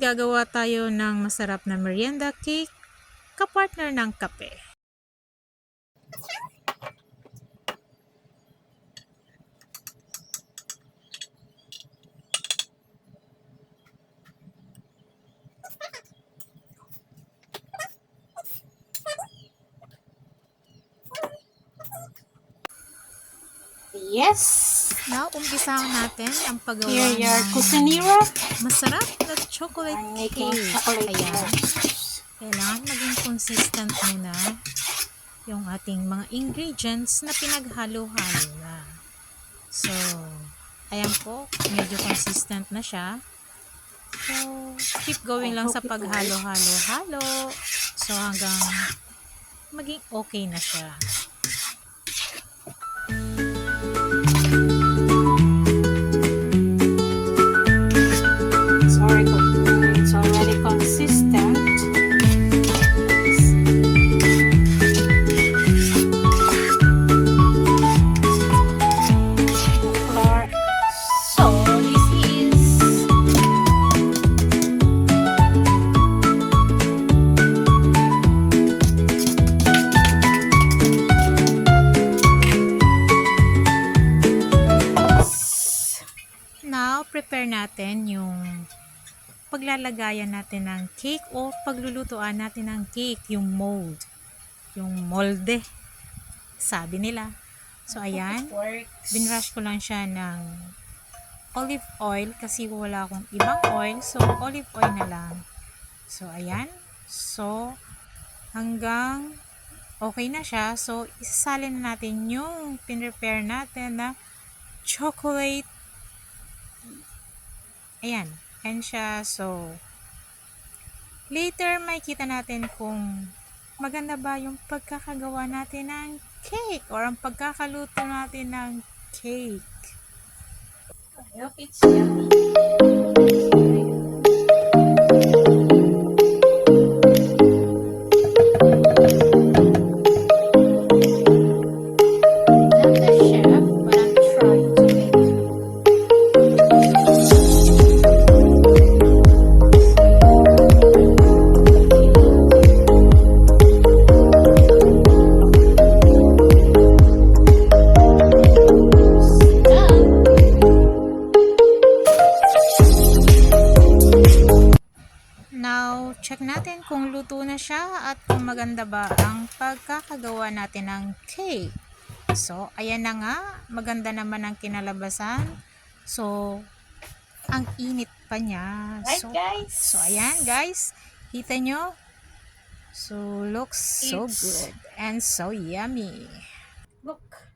gagawa tayo ng masarap na merienda cake kapartner ng kape. Yes! Now, umpisahan natin ang paggawa Here your ng kusinira. masarap na chocolate I'm making cake. chocolate Ayan. mousse. Kailangan maging consistent muna yung ating mga ingredients na pinaghalo-halo na. So, ayan po, medyo consistent na siya. So, keep going lang sa paghalo-halo-halo. So, hanggang maging okay na siya. It's already consistent. Now, prepare natin yung paglalagayan natin ng cake o paglulutuan natin ng cake, yung mold, yung molde, sabi nila. So, ayan, binrush ko lang siya ng olive oil kasi wala akong ibang oil. So, olive oil na lang. So, ayan. So, hanggang okay na siya. So, isasalin na natin yung pinrepare natin na chocolate. Ayan. Ayan siya. So, later makikita natin kung maganda ba yung pagkakagawa natin ng cake or ang pagkakaluto natin ng cake. I hope it's yummy. Not the chef, but I'm trying to make Now, check natin kung luto na siya at kung maganda ba ang pagkakagawa natin ng cake. So, ayan na nga. Maganda naman ang kinalabasan. So, ang init pa niya. Right, guys? So, ayan guys. Kita nyo? So, looks so It's- good and so yummy. Look.